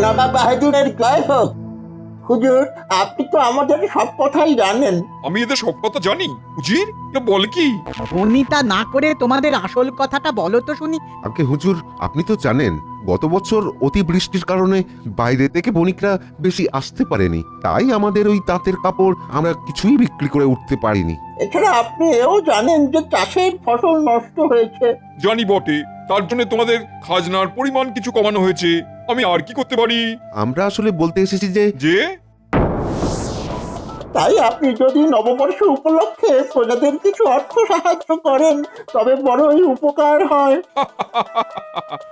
নবাব বাহাদুরের জয় হোক। হুজুর, আপনি তো আমাদের সব কথাই জানেন। আমি এদের সব কথা জানি। উজির বল কি? বর্ণিতা না করে তোমাদের আসল কথাটা বলো তো শুনি। আগে হুজুর, আপনি তো জানেন গত বছর অতিবৃষ্টির কারণে বাইরে থেকে বণিকরা বেশি আসতে পারেনি, তাই আমাদের ওই তাঁতের কাপড় আমরা কিছুই বিক্রি করে উঠতে পারিনি। এছাড়া আপনি এও জানেন যে চাষের ফসল নষ্ট হয়েছে। জানি বটে, তার জন্য তোমাদের খাজনার পরিমাণ কিছু কমানো হয়েছে। আমি আর কি করতে পারি? আমরা আসলে বলতে এসেছি যে যে তাই আপনি যদি নববর্ষ উপলক্ষে প্রজাদের কিছু অর্থ সাহায্য করেন তবে বড়ই উপকার হয়।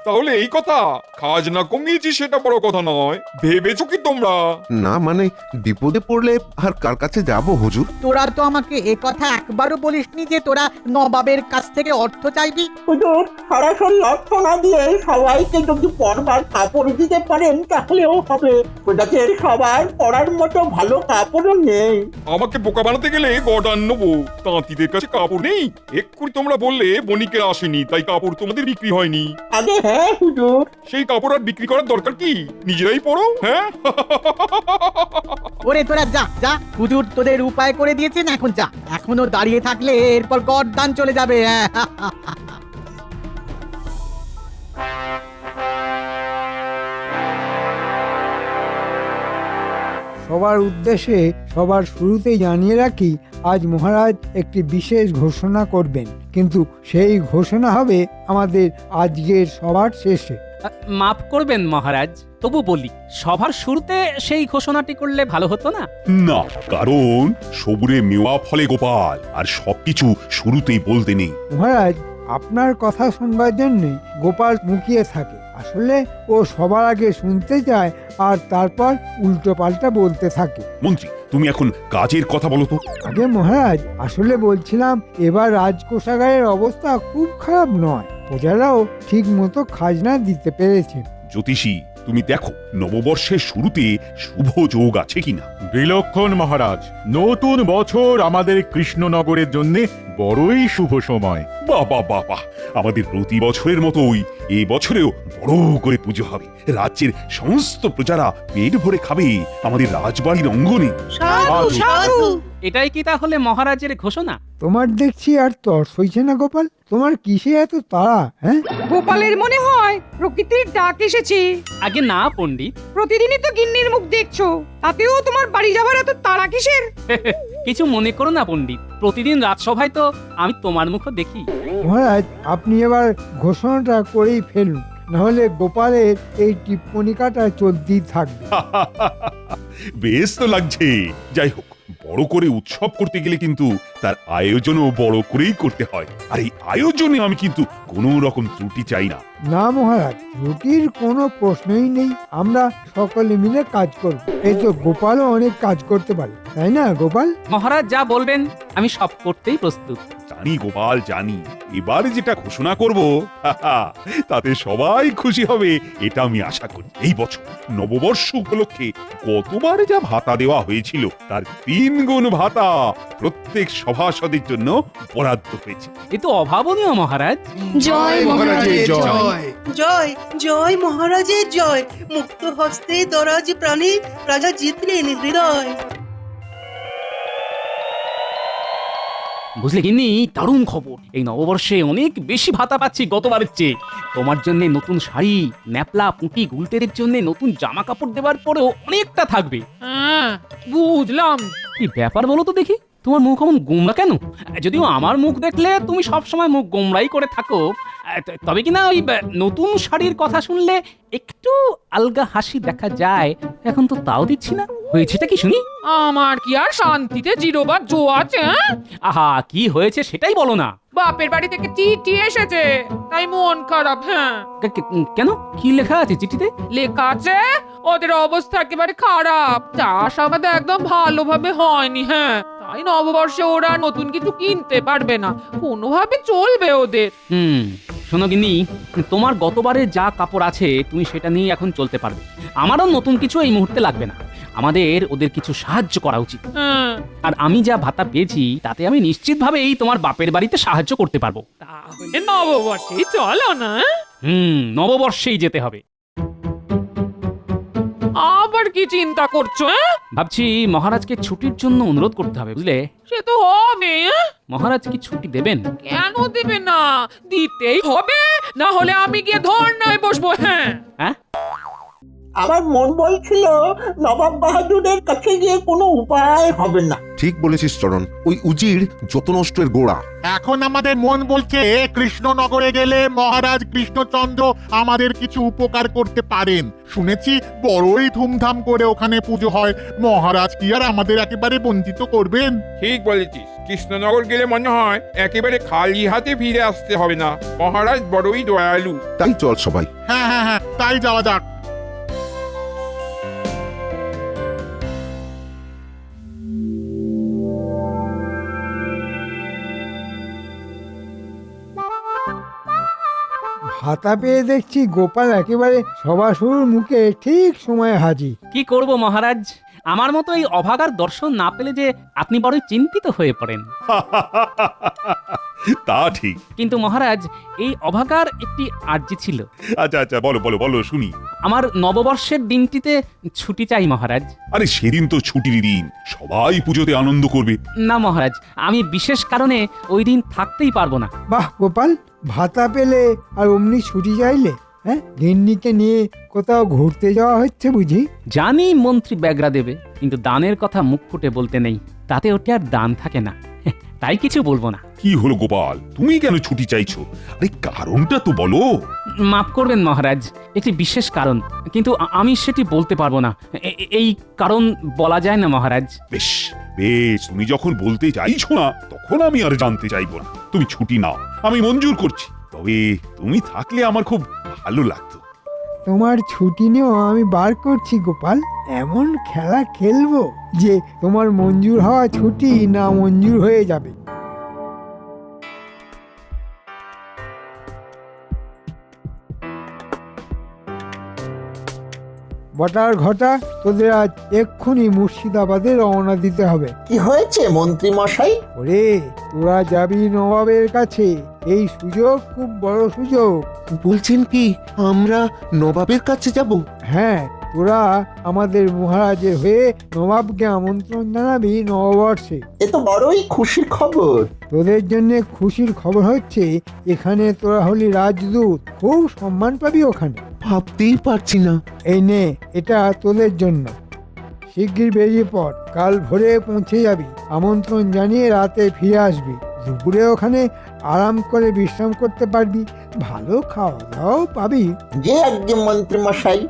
তাহলে এই কথা, খাজনা কমিয়েছি সেটা বড় কথা নয়, ভেবেছো কি তোমরা? না মানে বিপদে পড়লে আর কার কাছে যাব হুজুর? তোরা তো আমাকে এ কথা একবারও বলিসনি যে তোরা নবাবের কাছ থেকে অর্থ চাইবি। হুজুর, সরাসরি অর্থ না দিয়ে সবাইকে যদি পরবার কাপড় দিতে পারেন তাহলেও হবে। প্রজাদের সবার পরার মতো ভালো কাপড়ও নেই। আমাকে বোকা বানাতে গেলে গডান নেবো। তাঁতিদের কাছে কাপড় নেই? এক্ষুনি তোমরা বললে বণিকেরা আসেনি তাই কাপড় তোমাদের বিক্রি হয়নি। আগে হ্যাঁ হুজুর। সেই কাপড় আর বিক্রি করার দরকার কি? নিজেরাই পরো। হ্যাঁ ওরে তোরা যা যা, হুজুর তোদের উপায় করে দিয়েছেন, এখন যা। এখনো দাঁড়িয়ে থাকলে এরপর গরদান চলে যাবে। সবার উদ্দেশ্যে সবার শুরুতেই জানিয়ে রাখি, আজ মহারাজ একটি বিশেষ ঘোষণা করবেন, কিন্তু সেই ঘোষণা হবে আমাদের আজকের সবার শেষে। মাফ করবেন মহারাজ, তবু বলি, সভার শুরুতে সেই ঘোষণাটি করলে ভালো হতো না? না, কারণ সবুরে মেওয়া ফলে গোপাল, আর সবকিছু শুরুতেই বলতে নেই। মহারাজ, আপনার কথা শুনবার জন্যে গোপাল মুখিয়ে থাকে। আসলে ও সবার আগে শুনতে চায় আর তারপর উল্টো পাল্টা বলতে থাকে। মন্ত্রী, তুমি এখন কাজের কথা বলো তো। আগে মহারাজ, আসলে বলছিলাম এবার রাজকোষাগারের অবস্থা খুব খারাপ নয়, প্রজারাও ঠিক মতো খাজনা দিতে পেরেছেন। জ্যোতিষী, তুমি দেখো নববর্ষের শুরুতে শুভ যোগ আছে কিনা। বিলক্ষণ মহারাজ, নতুন বছর আমাদের কৃষ্ণনগরের জন্য বড়ই শুভ সময়। বাহ বাহ বাহ বাহ, আমাদের প্রতি বছরের মতোই এই বছরেও বড় করে পুজো হবে। রাজ্যের সমস্ত প্রজারা পেট ভরে খাবে আমাদের রাজবাড়ির অঙ্গনে। এটাই কি তাহলে মহারাজের ঘোষণা? তোমার দেখছি আর তর সইছে না গোপাল, তোমার কিসে এত তাড়া? হ্যাঁ, গোপালের মনে হয় প্রকৃতির ডাক এসেছে। আগে না পণ্ডিত, প্রতিদিনই তো গিন্নির মুখ দেখছো, তাতেও তোমার বাড়ি যাবার এত তাড়া কিসের? কিছু মনে করো না পণ্ডিত, প্রতিদিন রাজসভায় তো আমি তোমার মুখও দেখি। মহারাজ, আপনি এবার ঘোষণাটা করেই ফেলুন, নাহলে গোপালের এই টিপ্পণিকাটা চলতেই থাকবে। বেশ তো লাগছে। যাই হোক, বড় করে উৎসব করতে গেলে কিন্তু তার আয়োজনও বড় করেই করতে হয়, আর এই আয়োজনে আমি কিন্তু কোনো রকম ত্রুটি চাই না। না মহারাজ, ত্রুটির কোনো প্রশ্নই নেই। আমরা সকলে মিলে কাজ করব। এই তো গোপালও অনেক কাজ করতে পারে, তাই না গোপাল? মহারাজ যা বলবেন আমি সব করতেই প্রস্তুত। জানি গোপাল, জানি। এবার যেটা ঘোষণা করব তাতে সবাই খুশি হবে, এটা আমি আশা করি। এই বছর নববর্ষ উপলক্ষে গতবার যা ভাতা দেওয়া হয়েছিল তার 3 গুণ ভাতা প্রত্যেক সভাসদের জন্য বরাদ্দ হয়েছে। এ তো অভাবনীয় মহারাজ। জয় মহারাজের জয়। জয় জয় মহারাজের জয়। মুক্ত হস্তে দরাজ প্রাণে রাজা জিতলেন হৃদয়। বুঝলে গিন্নি, দারুণ খবর, এই নববর্ষে অনেক বেশি ভাতা পাচ্ছি গতবারের চেয়ে। তোমার জন্য নতুন শাড়ি, ন্যাপলা, পুঁটি, গুলটেদের জন্য নতুন জামা কাপড় দেওয়ার পরেও অনেকটা থাকবে। বুঝলাম। কি ব্যাপার বলো তো দেখি, তোমার মুখ এমন গোমরা কেন? যদিও আমার মুখ দেখলে তুমি সব সময় মুখ গোমরাই করে থাকো, তবে কিনা ওই নতুন শাড়ির কথা শুনলে একটু আলগা হাসি দেখা যায়। এখন তো তাও দিচ্ছি না, হয়েছেটা কি শুনি? আমার কি আর শান্তিতে জিরোবার জো আছে? আহা, কি হয়েছে সেটাই বলো না। বাপের বাড়ি থেকে চিঠি এসেছে, তাই মন খারাপ। হ্যাঁ। কেন, কি লেখা আছে চিঠিতে? লেখা আছে ওদের অবস্থা একেবারে খারাপ, চাষ আমাদের একদম ভালোভাবে হয়নি। হ্যাঁ, তাই নববর্ষে ওরা নতুন কিছু কিনতে পারবে না, কোনোভাবে চলবে ওদের। শোনো গিন্নি, তোমার গতবারে যা কাপড় আছে তুমি সেটা নিয়ে এখন চলতে পারবে। আমারও নতুন কিছু এই মুহূর্তে লাগবে না। আমাদের ওদের কিছু সাহায্য করা উচিত। আর আমি যা ভাতা পেয়েছি তাতে আমি নিশ্চিতভাবেই তোমার বাপের বাড়িতে সাহায্য করতে পারবো। তাহলে নববর্ষে চলো না। নববর্ষেই যেতে হবে। আবার কি চিন্তা করছো? ভাবছি মহারাজকে ছুটির জন্য অনুরোধ করতে হবে, বুঝলে? সে তো হবে। মহারাজ কি ছুটি দেবেন? কেন দেবে না? দিতেই হবে, না হলে আমি গিয়ে ধর্নায় বসবো। হ্যাঁ, হ্যাঁ, আমার মন বলছিল নবাব বাহাদুরের কাছে গিয়ে কোনো উপায় হবে না। ঠিক বলেছিস চরণ, ওই উজির যত নষ্টের গোড়া। এখন আমাদের মন বলছে কৃষ্ণনগরে গেলে মহারাজ কৃষ্ণচন্দ্র আমাদের কিছু উপকার করতে পারেন। শুনেছি বড়ই ধুমধাম করে ওখানে পুজো হয়। মহারাজ কি আর আমাদের একেবারে বঞ্চিত করবেন? ঠিক বলেছিস, কৃষ্ণনগর গেলে মনে হয় একেবারে খালি হাতে ফিরে আসতে হবে না। মহারাজ বড়ই দয়ালু। তাই চল সবাই। হ্যাঁ হ্যাঁ হ্যাঁ, তাই যাওয়া যাক। ভাতা পেয়ে দেখছি গোপাল একেবারে সবার মুখে ঠিক সময়ে হাজির। কি করব মহারাজ, আমার মতো এই অভাগার দর্শন না পেলে যে আপনি বড়ই চিন্তিত হয়ে পড়েন। তা ঠিক। কিন্তু মহারাজ, এই অভাগার একটি আর্জি ছিল। আচ্ছা আচ্ছা, বলো বলো বলো শুনি। আমার নববর্ষের দিনটিতে ছুটি চাই মহারাজ। আরে সেদিন তো ছুটির দিন, সবাই পুজোতে আনন্দ করবে। না মহারাজ, আমি বিশেষ কারণে ওই দিন থাকতেই পারবো না। বাহ গোপাল, ভাতা পেলে আর অমনি ছুটি চাইলে? হ্যাঁ, গিন্নিকে নিয়ে কোথাও ঘুরতে যাওয়া হচ্ছে বুঝি? জানি মন্ত্রী ব্যাগরা দেবে, কিন্তু দানের কথা মুখ ফুটে বলতে নেই, তাতে ওটি আর দান থাকে না। তাই কিছু বলবো না। কি হলো গোপাল, তুমি কেন ছুটি চাইছো? আরে কারণটা তো বলো। মাফ করবেন মহারাজ, একটি বিশেষ কারণ, কিন্তু আমি সেটি বলতে পারবো না। এই কারণ বলা যায় না মহারাজ। বেশ বেশ, তুমি যখন বলতে চাইছো না, তখন আমি আর জানতে চাইবো না। তুমি ছুটি নাও, আমি মঞ্জুর করছি। তবে তুমি থাকলে আমার খুব ভালো লাগতো। তোমার ছুটি নিয়েও আমি বার করছি গোপাল। এমন খেলা খেলবো যে তোমার মঞ্জুর হওয়া ছুটি না মঞ্জুর হয়ে যাবে। বটার ঘটা, তোদের আজ এক্ষুনি মুর্শিদাবাদে রওনা দিতে হবে। কি হয়েছে মন্ত্রী মশাই? ওরে, তোরা যাবি নবাবের কাছে। এই সুযোগ খুব বড় সুযোগ। বলছেন কি আমরা নবাবের কাছে যাব? হ্যাঁ, তোরা আমাদের মহারাজের হয়ে নবাবকে আমন্ত্রণ জানাবি নববর্ষে। এ তো বড়ই খুশির খবর। তোদের জন্য খুশির খবর হচ্ছে এখানে তোরা হলি রাজদূত, খুব সম্মান পাবি ওখানে। ভাবতেই পারছি না। এই নে, এটা তোদের জন্য। শিগগির বেরিয়ে পড়, কাল ভোরে পৌঁছে যাবি। আমন্ত্রণ জানিয়ে রাতে ফিরে আসবি। দুপুরে ওখানে আরাম করে বিশ্রাম করতে পারবি, ভালো খাওয়া দাওয়াও পাবি। যে একজন মন্ত্রী মশাই।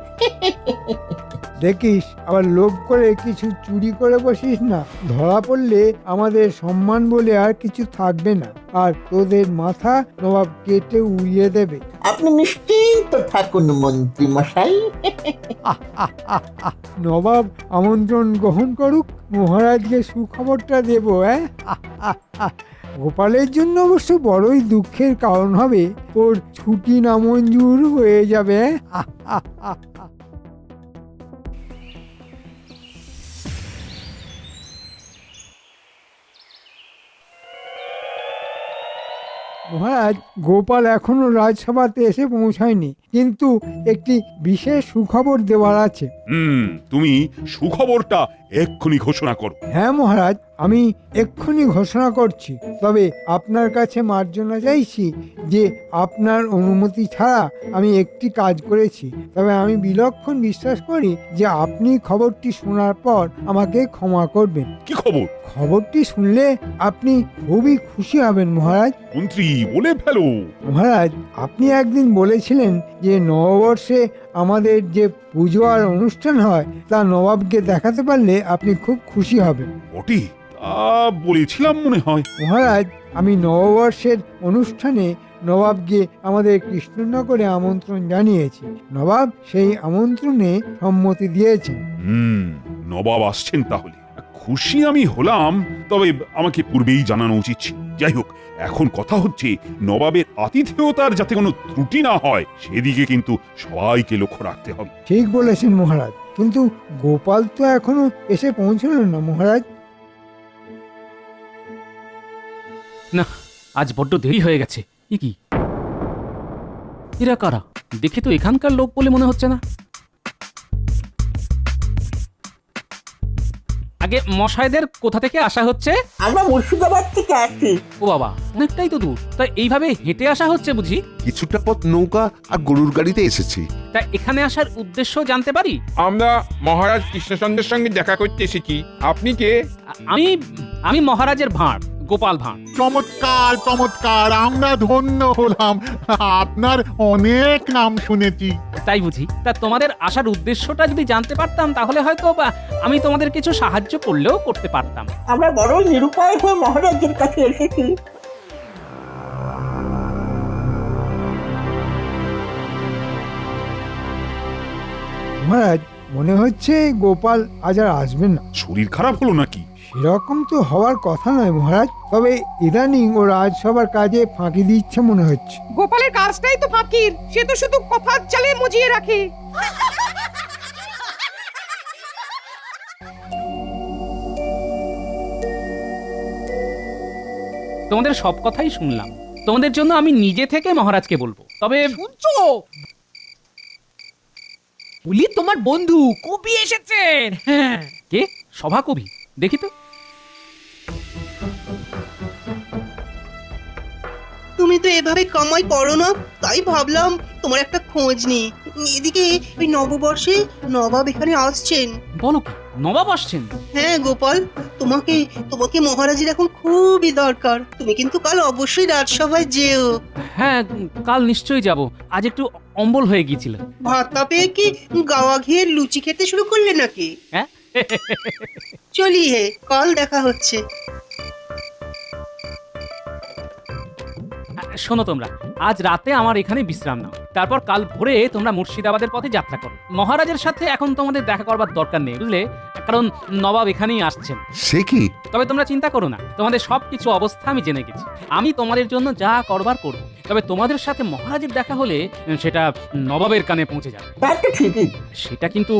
দেখিস আবার লোভ করে কিছু চুরি করে বসিস না। ধরা পড়লে আমাদের সম্মান বলে আর কিছু থাকবে না, আর তোদের মাথা নবাব কেটে উড়িয়ে দেবে। আপনি নিশ্চিন্ত থাকুন মন্ত্রী মশাই। নবাব আমন্ত্রণ গ্রহণ করুক, মহারাজকে সুখবরটা দেব। গোপালের জন্য অবশ্য বড়ই দুঃখের কারণ হবে, ওর ছুটি নামঞ্জুর হয়ে যাবে। মহারাজ, গোপাল এখনো রাজসভাতে এসে পৌঁছায়নি, কিন্তু একটি বিশেষ সুখবর দেওয়ার আছে। তুমি সুখবরটা এক্ষুনি ঘোষণা করো। হ্যাঁ মহারাজ, আমি এক্ষুনি ঘোষণা করছি। তবে আপনার কাছে মার্জনা চাইছি যে আপনার অনুমতি ছাড়া আমি একটি কাজ করেছি। তবে আমি বিলক্ষণ বিশ্বাস করি যে আপনি খবরটি শোনার পর আমাকে ক্ষমা করবেন। কি খবর? খবরটি শুনলে আপনি খুবই খুশি হবেন মহারাজ। মন্ত্রী বলে ফেলো। মহারাজ, আপনি একদিন বলেছিলেন যে নববর্ষে আমাদের যে পুজো আর অনুষ্ঠান হয় তা নবাবকে দেখাতে পারলে আপনি খুব খুশি হবেন। ওটি তা বলেছিলাম মনে হয়। মহারাজ, আমি নববর্ষের অনুষ্ঠানে নবাবকে আমাদের কৃষ্ণনগরে আমন্ত্রণ জানিয়েছি। নবাব সেই আমন্ত্রণে সম্মতি দিয়েছেন। নবাব আসছেন তাহলে। খুশি আমি হলাম, তবে আমাকে পূর্বেই জানানো উচিত ছিল। যাই হোক, এখন কথা হচ্ছে নবাবের আতিথেয়তার যাতে কোনো ত্রুটি না হয়, সেদিকে কিন্তু সবাইকে লক্ষ্য রাখতে হবে। ঠিক বলেছেন মহারাজ, কিন্তু গোপাল তো এখনো এসে পৌঁছল না মহারাজ। না, আজ বড্ড দেরি হয়ে গেছে। কি এরা কারা? দেখে তো এখানকার লোক বলে মনে হচ্ছে না। আগে মশাইদের কোথা থেকে আসা হচ্ছে? আমরা মুর্শিদাবাদ থেকে আসছি। ও বাবা, অনেকটাই তো দূর। তা এইভাবে হেঁটে আসা হচ্ছে বুঝি? কিছুটা পথ নৌকা আর গরুর গাড়িতে এসেছি। তা এখানে আসার উদ্দেশ্য জানতে পারি? আমরা মহারাজ কৃষ্ণচন্দ্রের সঙ্গে দেখা করতে এসেছি। আপনি কে? আমি আমি মহারাজের ভাঁড়, গোপাল ভাঁড়। চমৎকার চমৎকার, আমরা ধন্য হলাম। আপনার অনেক নাম শুনেছি। তাই বুঝি? তা তোমাদের আসার উদ্দেশ্যটা যদি জানতে পারতাম তাহলে হয়তো বা আমি তোমাদের কিছু সাহায্য করলেও করতে পারতাম। আমরা বড় নিরুপায় হয়ে মহারাজের কাছে এসেছি। মহারাজ, মনে হচ্ছে গোপাল আজ আর আসবেন না। শরীর খারাপ হলো নাকি? সেরকম তো হওয়ার কথা নয় মহারাজ, তবে ইদানিং ও রাজসভার কাজে ফাঁকি দিচ্ছে মনে হচ্ছে। গোপালের কাজটাই তো ফাঁকির, সে তো শুধু কথার জালে মুজিয়ে রাখে। তোমাদের সব কথাই শুনলাম। তোমাদের জন্য আমি নিজে থেকে মহারাজকে বলবো। তবে শুনছো? বলি তোমার বন্ধু কবি এসেছেন। হ্যাঁ, কে? সভাকবি? দেখি তো। তুমি তো এভাবে কামাই করো না, তাই ভাবলাম তোমার একটা খোঁজ নিই। এদিকে ওই নববর্ষে নবাব এখানে আসছেন। বলো কি, নবাব আসছেন? হ্যাঁ গোপাল, তোমাকে তোমাকে মহারাজের এখন খুবই দরকার। তুমি কিন্তু কাল অবশ্যই রাজসভায় যেও। হ্যাঁ, কাল নিশ্চয়ই যাব। আজ একটু অম্বল হয়ে গিয়েছিল। ভাতটা পেয়ে কি গাওয়া ঘিয়ের লুচি খেতে শুরু করলে নাকি? হ্যাঁ। চলি হে, কাল দেখা হচ্ছে। শোনো তোমরা, আজ রাতে আমার এখানে বিশ্রাম নাও, তারপর কাল ভোরে তোমরা মুর্শিদাবাদের পথে যাত্রা করো। মহারাজের সাথে এখন তোমাদের দেখা করবার দরকার নেই, বুঝলে? কারণ নবাব এখানেই আসছেন। সে কি? তবে তোমরা চিন্তা করো না, তোমাদের সবকিছু অবস্থা আমি জেনে গেছি। আমি তোমাদের জন্য যা করবার করব। তবে তোমাদের সাথে মহারাজের দেখা হলে সেটা নবাবের কানে পৌঁছে যাবে। তা তো ঠিকই। সেটা কিন্তু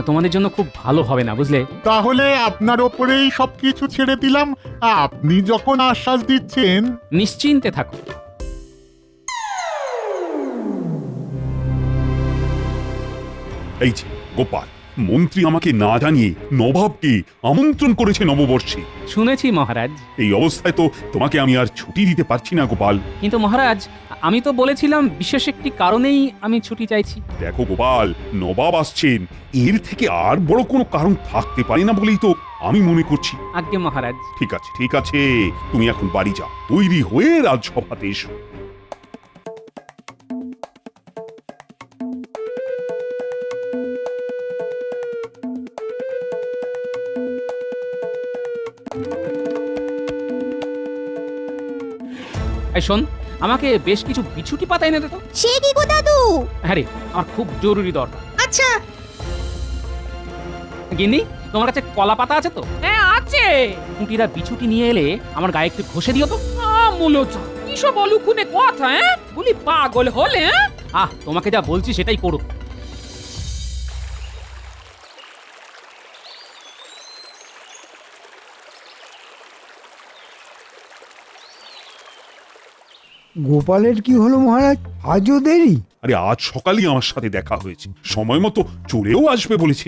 তোমাদের জন্য খুব ভালো হবে না, বুঝলে? তাহলে আপনার ওপরেই সবকিছু ছেড়ে দিলাম। আপনি যখন আশ্বাস দিচ্ছেন। নিশ্চিন্তে থাকো। এই যে গোপাল, মন্ত্রী আমাকে না জানিয়ে নবাবকে আমন্ত্রণ করেছে নববর্ষে। শুনেছি মহারাজ। এই অবস্থায় তো তোমাকে আমি আর ছুটি দিতে পারছি না গোপাল। কিন্তু মহারাজ, আমি তো বলেছিলাম বিশেষ একটি কারণেই আমি ছুটি চাইছি। দেখো গোপাল, নবাব আসছেন, এর থেকে আর বড় কোনো কারণ থাকতে পারে না বলেই তো আমি মনে করছি। আজ্ঞে মহারাজ। ঠিক আছে ঠিক আছে, তুমি এখন বাড়ি যাও, তৈরি হয়ে রাজসভাতে এসো। এই শোন, আমাকে বেশ কিছু বিছুটি পাতা এনে দে তো। সে কি গো দাদু? হ্যাঁ রে, আমার খুব জরুরি দরকার। আচ্ছা। গিন্নি, তোমার কাছে কলা পাতা আছে তো? হ্যাঁ আছে। কুটিরা বিছুটি নিয়ে এলে আমার গায়ে একটু ঘষে দিও তো। মূলত কি সব অলুকুনে কথা? হ্যাঁ, বলি পাগল হলে? আহ, তোমাকে যা বলছি সেটাই করো। গোপালের কি হলো মহারাজ? আজও দেরি? আরে আজ সকালেই আমার সাথে দেখা হয়েছে, সময় মতো চলেও আসবে বলেছে।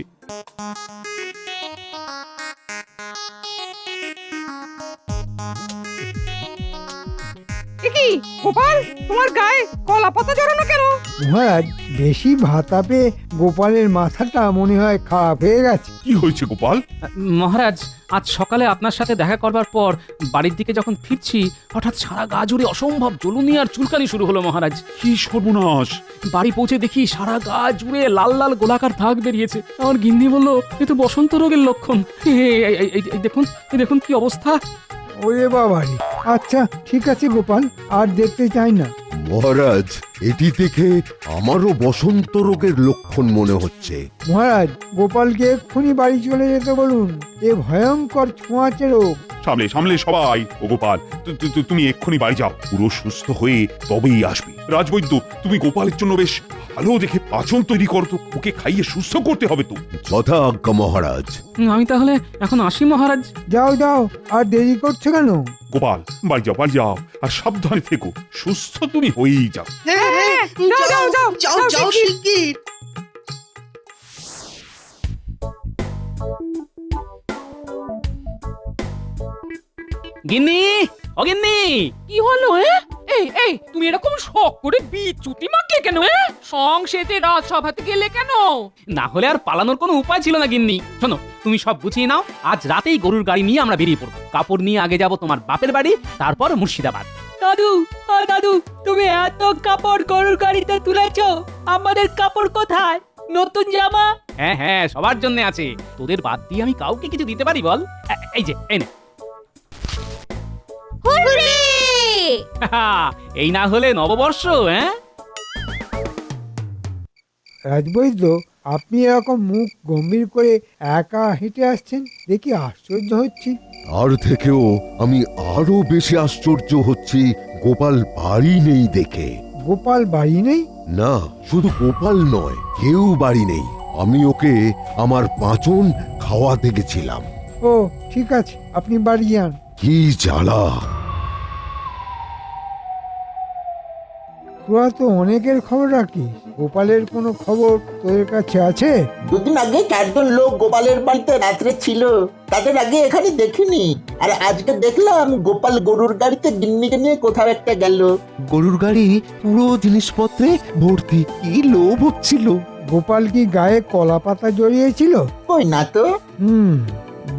কি গোপাল, তোমার গায়ে কলা পাতা জড়ানো কেন? মহারাজ, বেশি ভাতা পেয়ে গোপালের মাথাটা মনে হয় খারাপ হয়ে গেছে। কি হয়েছে গোপাল? মহারাজ, আজ সকালে আপনার সাথে দেখা করবার পর বাড়ির দিকে যখন ফিরছি, হঠাৎ সারা গা জুড়ে অসম্ভব জ্বলুনি আর চুলকানি শুরু হলো মহারাজ। কি সর্বনাশ! বাড়ি পৌঁছে দেখি সারা গা জুড়ে লাল লাল গোলাকার দাগ বেরিয়েছে। আমার গিন্নি বলল, এ তো বসন্ত রোগের লক্ষণ। এই দেখুন, এই দেখুন কি অবস্থা। ওরে বাবারে! আচ্ছা ঠিক আছে গোপাল, আর দেখতে চাই না। মহারাজ, এটি দেখে আমারও বসন্ত রোগের লক্ষণ মনে হচ্ছে। মহারাজ, গোপালকে এক্ষুনি বাড়ি চলে যেতে বলুন। এ ভয়ঙ্কর ছোঁয়াচে রোগ। সামলে সামলে সবাই। ও গোপাল, তুমি এক্ষুনি বাড়ি যাও, পুরো সুস্থ হয়ে তবেই আসবে। রাজবৈদ্য, তুমি গোপালের জন্য বেশ ভালো দেখে পাচন তৈরি করো তো, ওকে খাইয়ে সুস্থ করতে হবে তো। যথা আজ্ঞা মহারাজ। আমি তাহলে এখন আসি মহারাজ। যাও যাও, আর দেরি করছো কেন? গোপাল, বাড়ি যাও বাড়ি যাও, আর সাবধানে থেকো, সুস্থ তুমি হয়েই যাও। হ্যাঁ হ্যাঁ, যাও যাও যাও যাও শিগগির। গিন্নি, ও গিন্নি, কি হলো এই এই তুমি এরকম শখ করে বিচুটি মাখলে কেন সংসেতে রাজসভাতে গেলে কেন? না হলে আর পালানোর কোনো উপায় ছিল না গিন্নি। শোনো, তুমি সব গুছিয়ে নাও, আজ রাতেই গরুর গাড়ি নিয়ে আমরা বেরিয়ে পড়বো। কাপড় নিয়ে আগে যাব তোমার বাপের বাড়ি, তারপর মুর্শিদাবাদ। দাদু, দাদু, তুমি এত কাপড় গরুর গাড়িতে তুলেছো, আমাদের কাপড় কোথায়? নতুন জামা? হ্যাঁ হ্যাঁ, সবার জন্য আছে। তোদের বাদ দিয়ে আমি কাউকে কিছু দিতে পারি বল? এই যে, এই নে। এই না হলে নববর্ষ। হ্যাঁ রাজবৈদ্য, আপনি এরকম মুখ গম্ভীর করে একা হেঁটে আসছেন দেখি আশ্চর্য হচ্ছি। তার থেকেও আমি আরো বেশি আশ্চর্য হচ্ছি গোপাল বাড়ি নেই দেখে। গোপাল বাড়ি নেই? না, শুধু গোপাল নয়, কেউ বাড়ি নেই। আমি ওকে আমার পাঁচন খাওয়াতে গেছিলাম। ও ঠিক আছে, আপনি বাড়ি যান। কি জ্বালা! তোরা তো অনেকের খবর রাখিস, গোপালের কোনো খবর তোদের কাছে আছে? দুদিন আগে 4 জন লোক গোপালের বাড়িতে রাত্রে ছিল, তাদের আগে এখানে দেখিনি। আর আজকে দেখলাম গোপাল গরুর গাড়িতে গিন্নিকে নিয়ে কোথাও একটা গেল। গরুর গাড়ি পুরো জিনিসপত্রে ভর্তি, কি লোভ হচ্ছিল। গোপাল কি গায়ে কলা পাতা জড়িয়েছিল? কই না তো।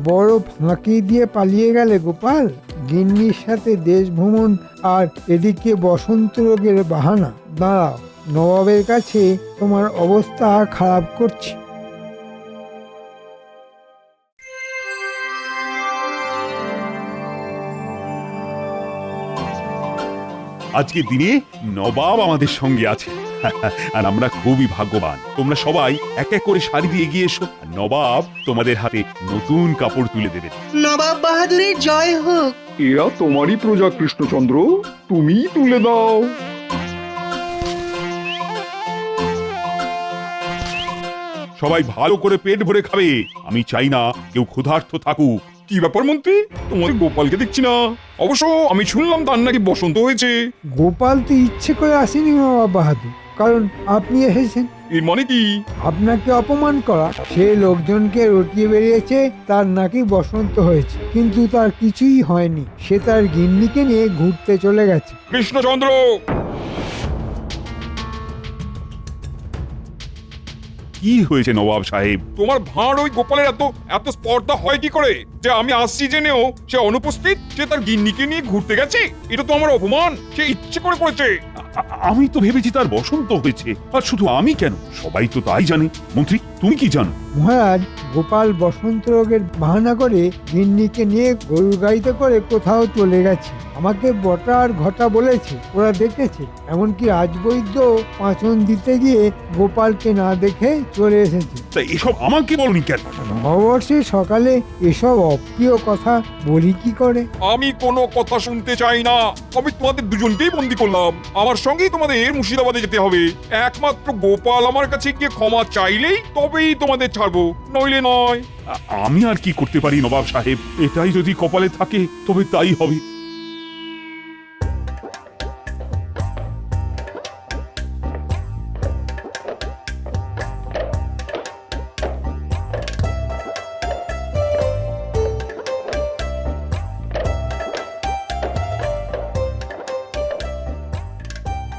বড় ফাঁকি দিয়ে পালিয়ে গেলে গোপাল। গিন্নির সাথে দেশ ভ্রমণ আর এদিকে বসন্ত রোগের বাহানা। দাঁড়াও, নবাবের কাছে তোমার অবস্থা খারাপ করছে। আজকের দিনে নবাব আমাদের সঙ্গে আছে আর আমরা খুবই ভাগ্যবান। তোমরা সবাই এক এক করে শাড়ি দিয়ে এগিয়ে এসো, নবাব তোমাদের হাতে নতুন কাপড় তুলে দেবেন। নবাব বাহাদুরের জয় হোক। এরা তোমারই প্রজা কৃষ্ণচন্দ্র, তুমিই তুলে দাও। সবাই ভালো করে পেট ভরে খাবে, আমি চাই না কেউ ক্ষুধার্ত থাকুক। কি ব্যাপার মন্ত্রী, তোমাদের গোপালকে দেখছি না? অবশ্য আমি শুনলাম তার নাকি বসন্ত হয়েছে। গোপাল তো ইচ্ছে করে আসেনি নবাব বাহাদুর, কারণ আপনি এসেছেন। এর মানে কি? আপনাকে অপমান করা। সে লোকজনকে রটিয়ে বেরিয়েছে তার নাকি বসন্ত হয়েছে, কিন্তু তার কিছুই হয়নি। সে তার গিন্নিকে নিয়ে ঘুরতে চলে গেছে। কৃষ্ণচন্দ্র, কি হয়েছে নবাব সাহেব? তোমার ভাঁড় ওই গোপালের এত এত স্পর্ধা হয় কি করে যে আমি আসছি জেনেও সে অনুপস্থিত, সে তার গিন্নিকে নিয়ে ঘুরতে গেছে? এটা তো আমার অপমান, সে ইচ্ছে করে করেছে। আমি তো ভেবেছি তার বসন্ত হয়েছে। আর শুধু আমি কেন, সবাই তো তাই জানে। মন্ত্রী, তুমি কি জানো? মহারাজ, গোপাল বসন্ত রোগের বাহানা করে গিন্নিকে নিয়ে গরুর গাড়িতে করে কোথাও চলে গেছে। আমাকে বটা আর ঘটা বলেছে, ওরা দেখেছে। এমনকি রাজবৈদ্য পাঁচন দিতে গিয়ে গোপালকে না দেখে চলে এসেছে। তা এসব আমাকে বলনি কেন? নববর্ষে সকালে এসব অপ্রিয় কথা বলি কি করে? আমি কোনো কথা শুনতে চাই না। আমি তোমাদের দুজনকেই বন্দি করলাম, আমার সঙ্গেই তোমাদের মুর্শিদাবাদে যেতে হবে। একমাত্র গোপাল আমার কাছে গিয়ে ক্ষমা চাইলেই তবেই তোমাদের ছাড়বো, নইলে নয়। আমি আর কি করতে পারি নবাব সাহেব? এটাই যদি কপালে থাকে তবে তাই হবে।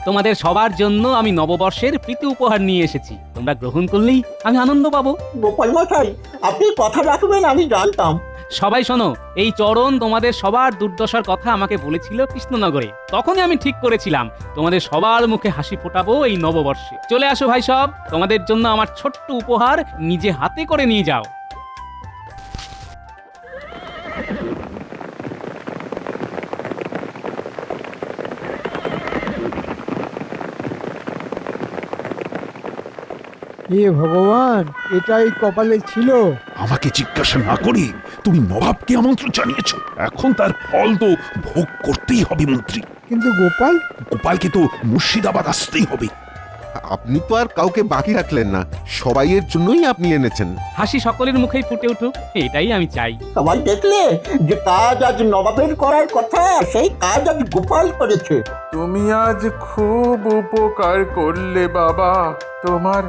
তোমাদের সবার জন্য আমি নববর্ষের প্রীতি উপহার নিয়ে এসেছি। তোমরা গ্রহণ করলেই আমি আনন্দ পাবো। গোপাল মশাই, আপনি কথা রাখবেন আমি জানতাম। সবাই শোনো, এই চরণ তোমাদের সবার দুর্দশার কথা আমাকে বলেছিল কৃষ্ণনগরে। তখনই আমি ঠিক করেছিলাম তোমাদের সবার মুখে হাসি ফোটাবো এই নববর্ষে। চলে আসো ভাই সব, তোমাদের জন্য আমার ছোট্ট উপহার নিজে হাতে করে নিয়ে যাও। হে ভগবান, এটাই কপালে ছিল। আমাকে জিজ্ঞাসা না করে তুমি নবাবকে আমন্ত্রণ জানিয়েছো, এখন তার ফল তো ভোগ করতেই হবে মন্ত্রী। কিন্তু গোপাল? গোপালকে তো মুর্শিদাবাদ আসতেই হবে। আপনি তো আর কাউকে বাকি রাখলেন না, সবাইয়ের জন্যই আপনি এনেছেন। হাসি সকলের মুখেই ফুটে উঠুক, এটাই আমি চাই। সবাই দেখলে যে কাজ আজ নবাবের করার কথা, সেই কাজ আজ গোপাল করেছে। তুমি আজ খুব উপকার করলে বাবা, তোমার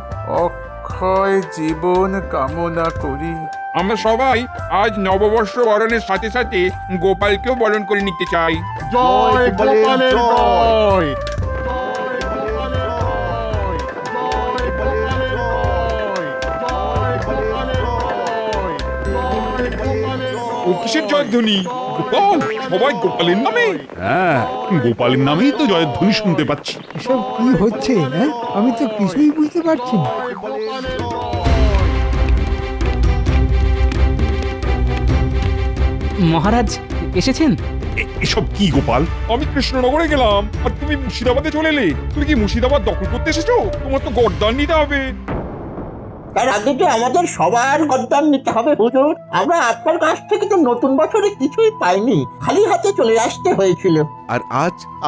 অক্ষয় জীবন কামনা করি। আমরা সবাই আজ নববর্ষ বরণের সাথে সাথে গোপালকেও বরণ করে নিতে চাই। জয় গোপালের জয়। ও কিসের জয়ধ্বনি? গোপাল, সবাই গোপালের নামে? হ্যাঁ, গোপালের নামেই তো জয়ধ্বনি শুনতে পাচ্ছি। এসব কি হচ্ছে? হ্যাঁ, আমি তো কিছুই বুঝতে পারছি না। মহারাজ এসেছেন? এসব কি গোপাল? আমি কৃষ্ণনগরে গেলাম আর তুমি মুর্শিদাবাদে চলে এলে। তুমি কি মুর্শিদাবাদ দখল করতে এসেছো? তোমার তো গর্দান নিতে হবে। তার আগে তো আমাদের সবার গদ্দান নিতে হবে হুজুর। আমরা আপনার কাছ থেকে তো নতুন বছরে কিছুই পাইনি, খালি হাতে চলে আসতে হয়েছিল। আর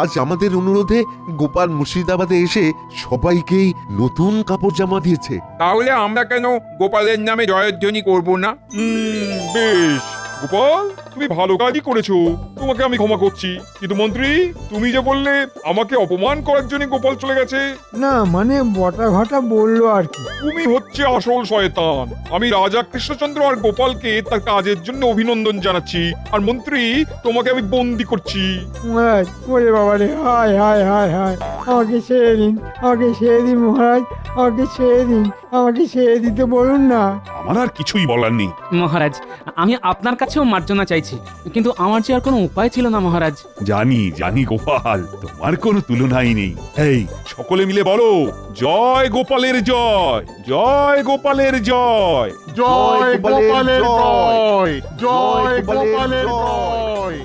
আজ আমাদের অনুরোধে গোপাল মুর্শিদাবাদে এসে সবাইকেই নতুন কাপড় জামা দিয়েছে। তাহলে আমরা কেন গোপালের নামে জয়ধ্বনি করব না? বেশ গোপাল, তুমি ভালো কাজই করেছো, তোমাকে আমি ক্ষমা করছি। কিন্তু মন্ত্রী, তুমি যে বললে আমাকে অপমান করার জন্য গোপাল চলে গেছে। না মানে বটা ঘটা বললো আর কি। তুমি হচ্ছে আসল শয়তান। আমি রাজা কৃষ্ণচন্দ্র আর গোপালকে তার কাজের জন্য অভিনন্দন জানাচ্ছি, আর মন্ত্রী তোমাকে আমি বন্দি করছি। মহারাজ, ওরে বাবা রে, হায় হায় হায় হায়, আমাকে ছেড়ে দিন, আমাকে ছেড়ে দিন মহারাজ, আমাকে ছেড়ে দিন, আমাকে ছেড়ে দিতে বলুন না। আমার আর কিছুই বলার নেই। মহারাজ, আমি আপনার কাছেও মার্জনা চাইছি, কিন্তু আমার যে আর কোনো উপায় ছিল না মহারাজ। জানি গোপাল, তোমার কোনো তুলনাই নেই। এই সকলে মিলে বলো, জয় গোপালের জয়, জয় গোপালের জয়, জয় গোপালের জয়, জয় গোপালের জয়।